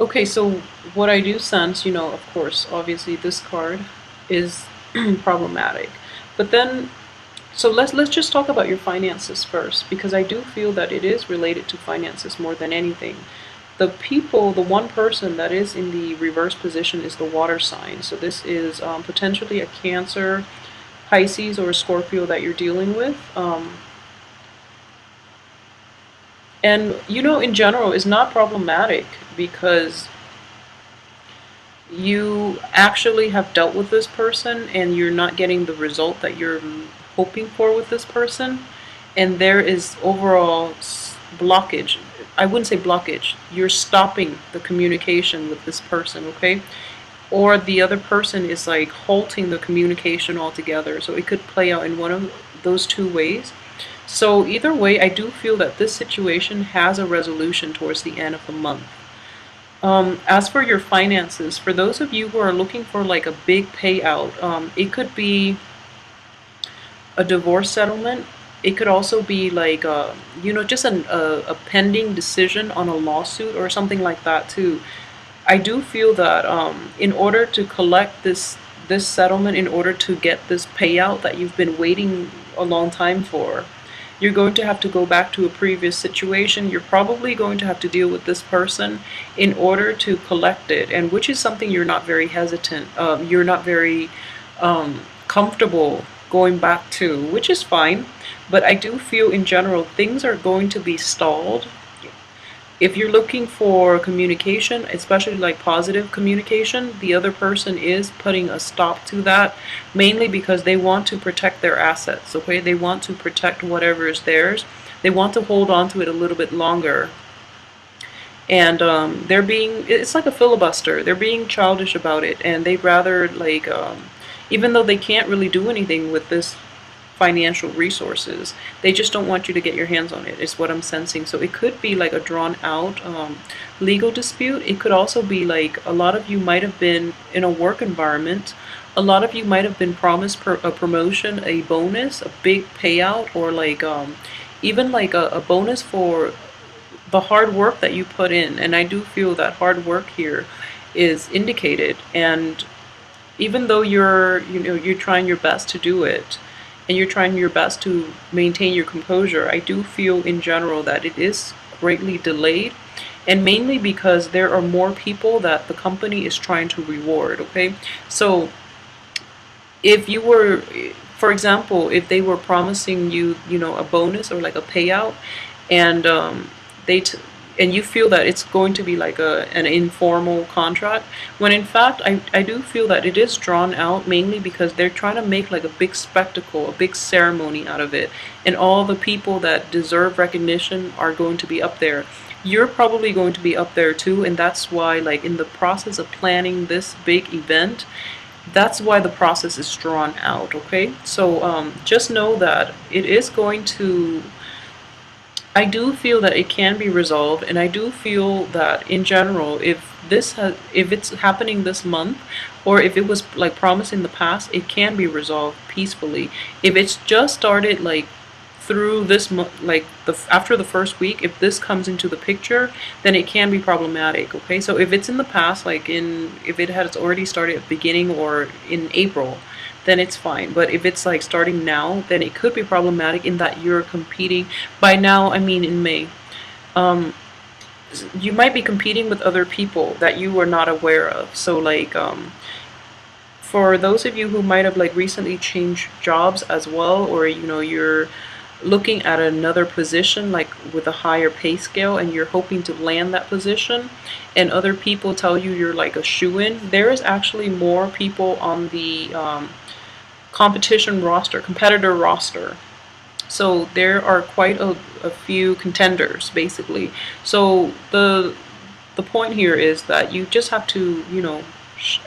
Okay, so what I do sense, of course, obviously this card is problematic. But then so let's just talk about your finances first, because I do feel that it is related to finances more than anything. The one person that is in the reverse position is the water sign. So this is potentially a Cancer, Pisces, or a Scorpio that you're dealing with. And in general, is not problematic because you actually have dealt with this person and you're not getting the result that you're hoping for with this person, and there is overall blockage. I wouldn't say blockage, you're stopping the communication with this person, okay? Or the other person is like halting the communication altogether, so it could play out in one of those two ways. So either way, I do feel that this situation has a resolution towards the end of the month. As for your finances, for those of you who are looking for like a big payout, it could be a divorce settlement. It could also be like, just a pending decision on a lawsuit or something like that too. I do feel that in order to collect this settlement, in order to get this payout that you've been waiting a long time for, you're going to have to go back to a previous situation. You're probably going to have to deal with this person in order to collect it, and which is something you're not very hesitant. You're not very comfortable going back to, which is fine. But I do feel in general things are going to be stalled. If you're looking for communication, especially like positive communication, the other person is putting a stop to that, mainly because they want to protect their assets, okay? They want to protect whatever is theirs. They want to hold on to it a little bit longer. And it's like a filibuster. They're being childish about it, and they'd rather, like, even though they can't really do anything with this financial resources, they just don't want you to get your hands on it, is what I'm sensing. So it could be like a drawn out legal dispute. It could also be like a lot of you might have been in a work environment. A lot of you might have been promised a promotion, a bonus, a big payout, or like even like a bonus for the hard work that you put in. And I do feel that hard work here is indicated. And even though you're trying your best to do it, and you're trying your best to maintain your composure, I do feel in general that it is greatly delayed, and mainly because there are more people that the company is trying to reward, okay? So if you were, for example, if they were promising you, a bonus or like a payout, and they and you feel that it's going to be like an informal contract, when in fact I do feel that it is drawn out, mainly because they're trying to make like a big spectacle, a big ceremony out of it, and all the people that deserve recognition are going to be up there. You're probably going to be up there too, and that's why, like, in the process of planning this big event, that's why the process is drawn out, okay? So just know that it is going to, I do feel that it can be resolved, and I do feel that in general, if it's happening this month, or if it was like promised in the past, it can be resolved peacefully. If it's just started like through this month, like after the first week, if this comes into the picture, then it can be problematic. Okay, so if it's in the past, like if it has already started at the beginning or in April, then it's fine. But if it's like starting now, then it could be problematic in that you're competing. By now, I mean in May. Um, you might be competing with other people that you were not aware of. So like for those of you who might have like recently changed jobs as well, or you're looking at another position like with a higher pay scale and you're hoping to land that position, and other people tell you you're like a shoo-in, there is actually more people on the competitor roster. So there are quite a few contenders, basically. So the point here is that you just have to,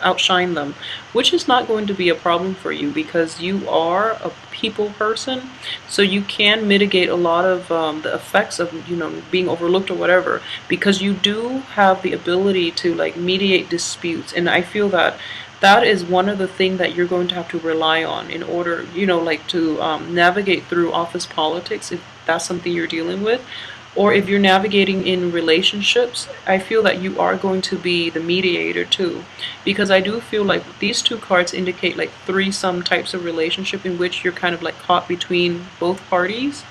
outshine them, which is not going to be a problem for you because you are a people person. So you can mitigate a lot of the effects of, being overlooked or whatever, because you do have the ability to like mediate disputes. And I feel that that is one of the things that you're going to have to rely on in order, like to navigate through office politics, if that's something you're dealing with. Or if you're navigating in relationships, I feel that you are going to be the mediator too. Because I do feel like these two cards indicate like threesome types of relationship in which you're kind of like caught between both parties.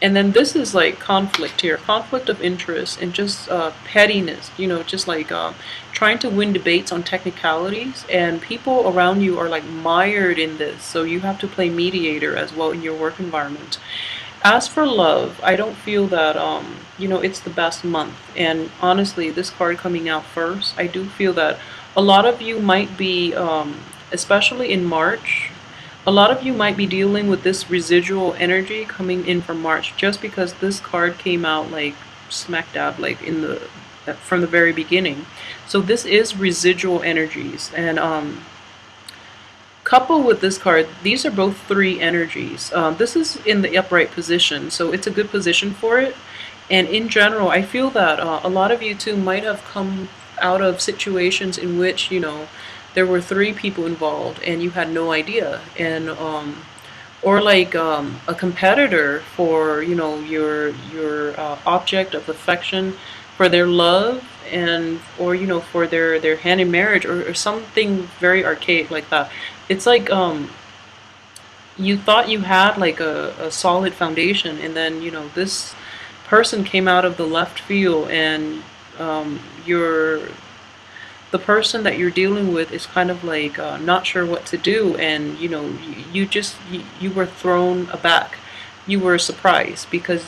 And then this is like conflict here, conflict of interest and just pettiness, just like trying to win debates on technicalities. And people around you are like mired in this. So you have to play mediator as well in your work environment. As for love, I don't feel that it's the best month. And honestly, this card coming out first, I do feel that a lot of you might be, especially in March, a lot of you might be dealing with this residual energy coming in from March, just because this card came out like smack dab, like in the from the very beginning. So this is residual energies, and coupled with this card, these are both three energies. This is in the upright position, so it's a good position for it. And in general, I feel that a lot of you too might have come out of situations in which, there were three people involved and you had no idea. And or like a competitor for, your object of affection, for their love, and or for their hand in marriage, or something very archaic like that. It's like you thought you had like a solid foundation, and then this person came out of the left field, and you're the person that you're dealing with is kind of like not sure what to do, and you were thrown aback. You were surprised because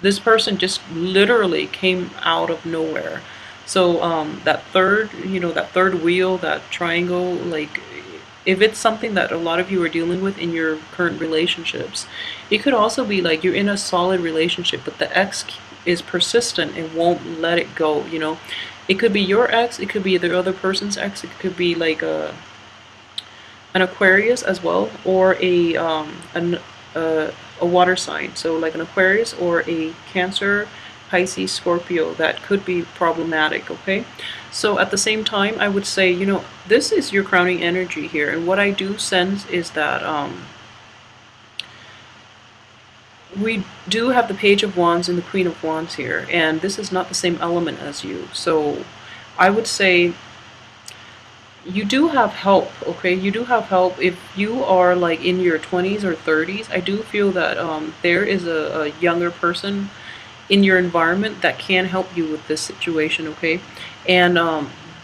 this person just literally came out of nowhere. So that third wheel, that triangle, like if it's something that a lot of you are dealing with in your current relationships, it could also be like you're in a solid relationship, but the ex is persistent and won't let it go. It could be your ex, it could be the other person's ex, it could be like an Aquarius as well, or a water sign, so like an Aquarius or a Cancer, Pisces, Scorpio. That could be problematic. Okay, so at the same time, I would say, this is your crowning energy here, and what I do sense is that we do have the Page of Wands and the Queen of Wands here, and this is not the same element as you. So I would say you do have help. Okay, you do have help. If you are like in your 20s or 30s, I do feel that there is a younger person in your environment that can help you with this situation. Okay, and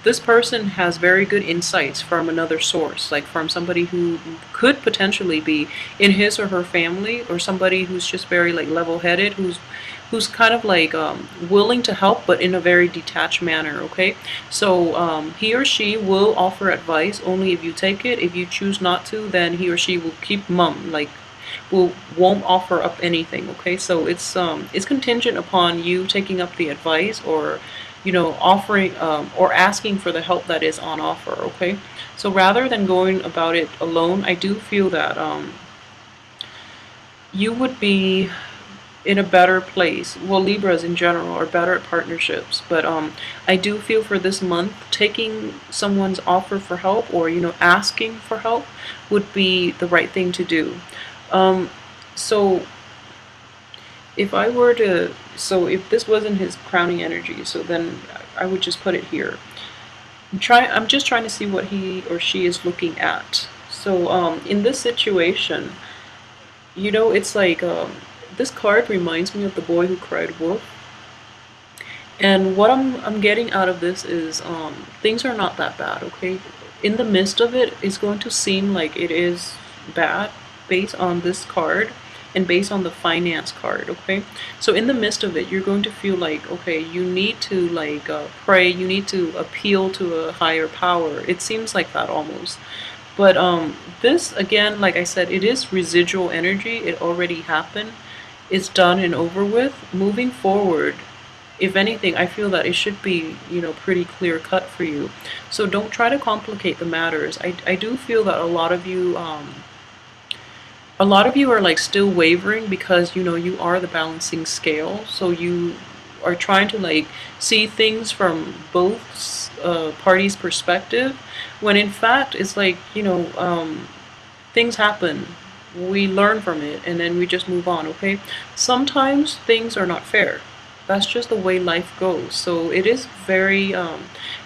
this person has very good insights from another source, like from somebody who could potentially be in his or her family, or somebody who's just very like level-headed, who's kind of like willing to help, but in a very detached manner. Okay, so he or she will offer advice only if you take it. If you choose not to, then he or she will keep mum, like won't offer up anything. Okay, so it's contingent upon you taking up the advice, or offering or asking for the help that is on offer. Okay, so rather than going about it alone, I do feel that you would be in a better place. Well, Libras in general are better at partnerships, but I do feel for this month, taking someone's offer for help, or asking for help, would be the right thing to do. So if I were to, so if this wasn't his crowning energy, so then I would just put it here. I'm just trying to see what he or she is looking at. So in this situation, it's like this card reminds me of the boy who cried wolf. And what I'm getting out of this is things are not that bad. Okay, in the midst of it, it's going to seem like it is bad based on this card and based on the finance card. Okay, so in the midst of it, you're going to feel like, okay, you need to like pray, you need to appeal to a higher power. It seems like that almost. But this, again, like I said, it is residual energy. It already happened, it's done and over with. Moving forward, if anything, I feel that it should be, pretty clear cut for you. So don't try to complicate the matters. I do feel that a lot of you are like still wavering because you are the balancing scale. So you are trying to like see things from both parties' perspective, when in fact it's like things happen. we learn from it, and then we just move on, okay? Sometimes things are not fair. That's just the way life goes. So it is very,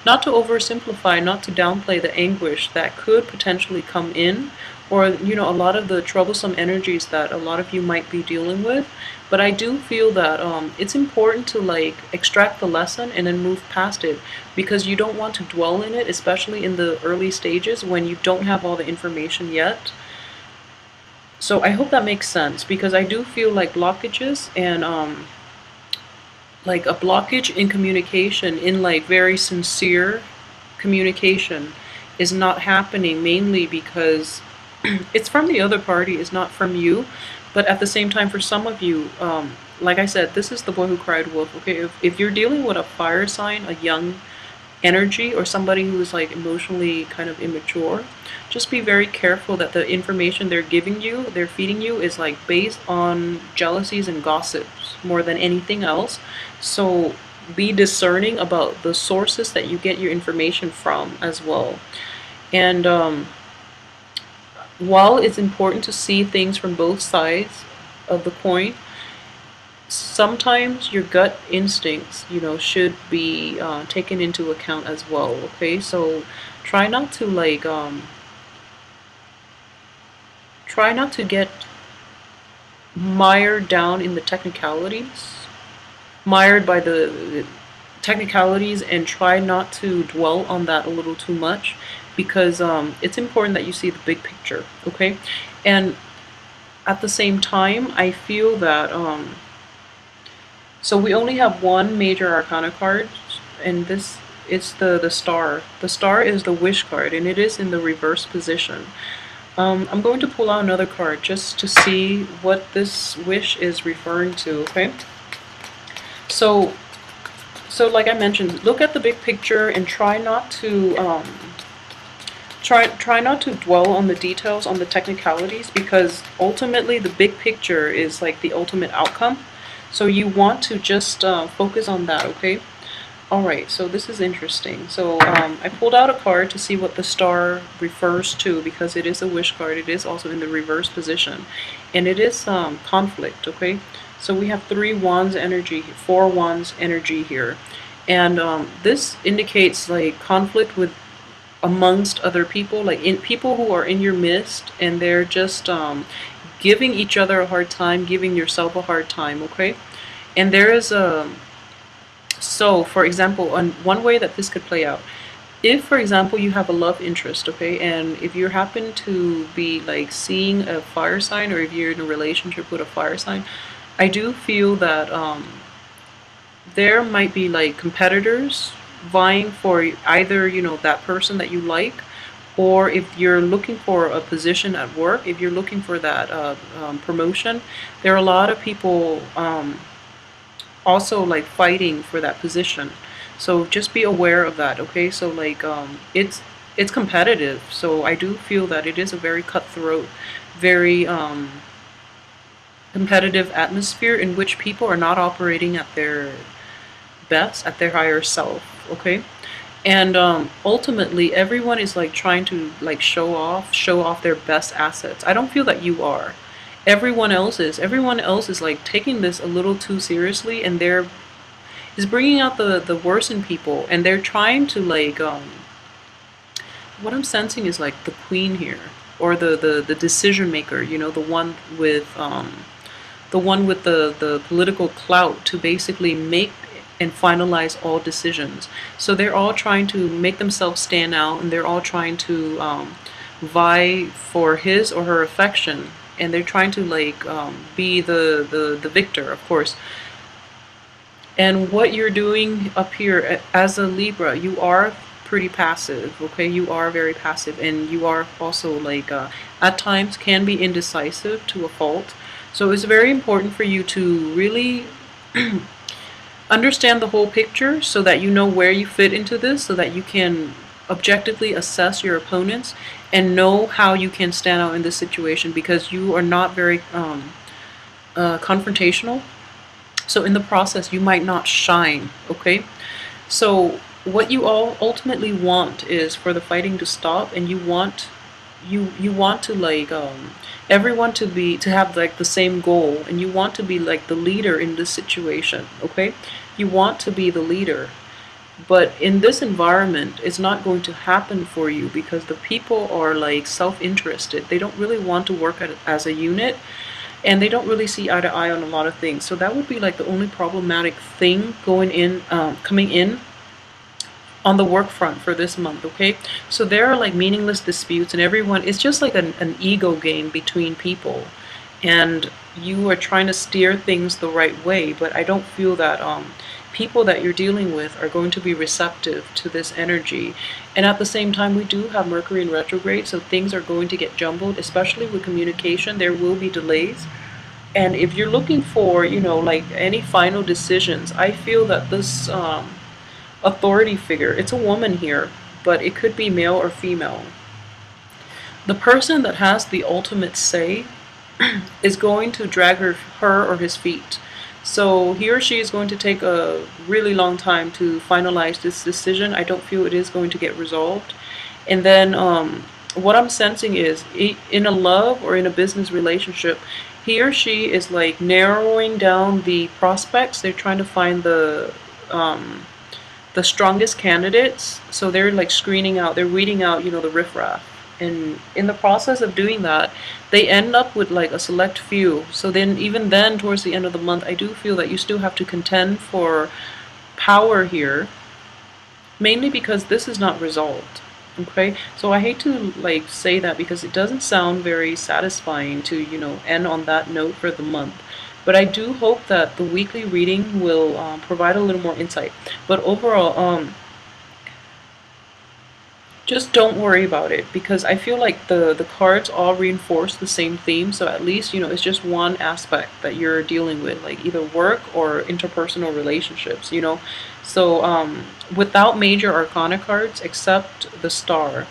not to oversimplify, not to downplay the anguish that could potentially come in, or, a lot of the troublesome energies that a lot of you might be dealing with. But I do feel that it's important to like extract the lesson and then move past it, because you don't want to dwell in it, especially in the early stages when you don't have all the information yet. So I hope that makes sense, because I do feel like blockages and like a blockage in communication, in like very sincere communication, is not happening, mainly because it's from the other party, it's not from you. But at the same time, for some of you, like I said, this is the boy who cried wolf. Okay, if you're dealing with a fire sign, a young energy, or somebody who is like emotionally kind of immature, just be very careful that the information they're giving you, they're feeding you, is like based on jealousies and gossips more than anything else. So be discerning about the sources that you get your information from as well. And while it's important to see things from both sides of the coin, sometimes your gut instincts, should be taken into account as well. Okay, so try not to like try not to get mired down in the technicalities, mired by the technicalities, and try not to dwell on that a little too much, because it's important that you see the big picture. Okay, and at the same time, I feel that so we only have one major arcana card, and this is the star. The star is the wish card, and it is in the reverse position. I'm going to pull out another card just to see what this wish is referring to. Okay, so like I mentioned, look at the big picture and try not to try not to dwell on the details, on the technicalities, because ultimately the big picture is like the ultimate outcome. So you want to just focus on that, okay? Alright, so this is interesting. So I pulled out a card to see what the star refers to, because it is a wish card. It is also in the reverse position. And it is conflict, okay? So we have 3 wands energy, 4 wands energy here. And this indicates like conflict with amongst other people, like in people who are in your midst, and they're just giving each other a hard time, giving yourself a hard time, okay? And there is a, so for example, on one way that this could play out, if for example you have a love interest, okay, and if you happen to be like seeing a fire sign, or if you're in a relationship with a fire sign, I do feel that there might be like competitors vying for either, that person that you like, or if you're looking for a position at work, if you're looking for that promotion, there are a lot of people also like fighting for that position. So just be aware of that, okay? So like it's competitive. So I do feel that it is a very cutthroat, very competitive atmosphere in which people are not operating at their best, at their higher self, okay? And ultimately everyone is like trying to like show off their best assets. I don't feel that you are. Everyone else is like taking this a little too seriously, and they're is bringing out the worst in people, and they're trying to like what I'm sensing is like the queen here, or the decision maker, the one with the political clout to basically make and finalize all decisions. So they're all trying to make themselves stand out, and they're all trying to vie for his or her affection, and they're trying to like be the victor, of course. And what you're doing up here as a Libra, you are pretty passive, okay? You are very passive, and you are also like at times can be indecisive to a fault. So it's very important for you to really understand the whole picture, so that you know where you fit into this, so that you can objectively assess your opponents and know how you can stand out in this situation, because you are not very confrontational. So in the process, you might not shine, okay? So what you all ultimately want is for the fighting to stop, and you want you want to like everyone to have like the same goal, and you want to be like the leader in this situation, okay? You want to be the leader. But in this environment, it's not going to happen for you because the people are like self-interested. They don't really want to work as a unit, and they don't really see eye to eye on a lot of things. So that would be like the only problematic thing going in, coming in on the work front for this month, okay? So there are like meaningless disputes, and everyone, it's just like an ego game between people. And you are trying to steer things the right way, but I don't feel that people that you're dealing with are going to be receptive to this energy. And at the same time, we do have Mercury in retrograde, so things are going to get jumbled, especially with communication. There will be delays. And if you're looking for, you know, like any final decisions, I feel that this authority figure, it's a woman here, but it could be male or female. The person that has the ultimate say is going to drag her or his feet. So he or she is going to take a really long time to finalize this decision. I don't feel it is going to get resolved. And then what I'm sensing is in a love or in a business relationship, he or she is like narrowing down the prospects. They're trying to find the strongest candidates. So they're like screening out, they're weeding out, you know, the riffraff. And in the process of doing that, they end up with like a select few. So then, even then, towards the end of the month, I do feel that you still have to contend for power here, mainly because this is not resolved. Okay, so I hate to like say that because it doesn't sound very satisfying to, you know, end on that note for the month. But I do hope that the weekly reading will provide a little more insight. But overall, just don't worry about it, because I feel like the cards all reinforce the same theme. So at least, you know, it's just one aspect that you're dealing with, like either work or interpersonal relationships, you know. So without major arcana cards except the star,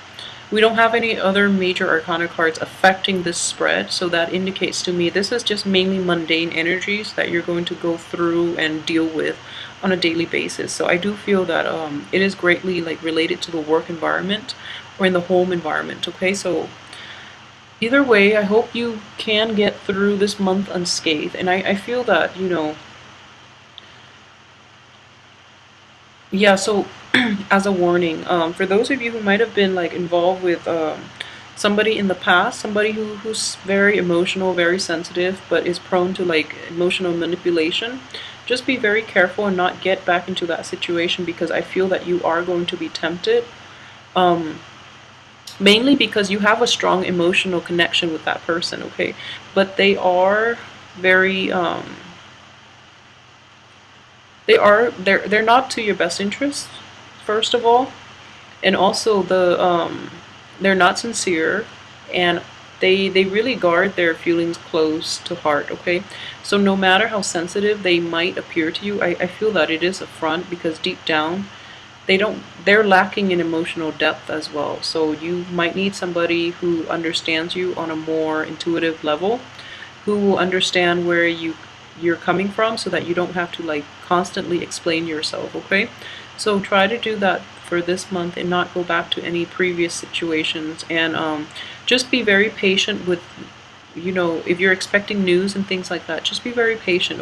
we don't have any other major arcana cards affecting this spread. So that indicates to me this is just mainly mundane energies that you're going to go through and deal with on a daily basis. So I do feel that it is greatly like related to the work environment or in the home environment. Okay, so either way, I hope you can get through this month unscathed. And I feel that, you know, yeah, so as a warning, for those of you who might have been like involved with somebody in the past, somebody who's very emotional, very sensitive, but is prone to like emotional manipulation, just be very careful and not get back into that situation, because I feel that you are going to be tempted. Mainly because you have a strong emotional connection with that person, okay? But they are very they're not to your best interest, first of all, and also they're not sincere, and they really guard their feelings close to heart, okay? So no matter how sensitive they might appear to you, I feel that it is a front, because deep down they're lacking in emotional depth as well. So you might need somebody who understands you on a more intuitive level, who will understand where you're coming from, so that you don't have to like constantly explain yourself, okay? So try to do that for this month and not go back to any previous situations. And just be very patient with, you know, if you're expecting news and things like that, just be very patient.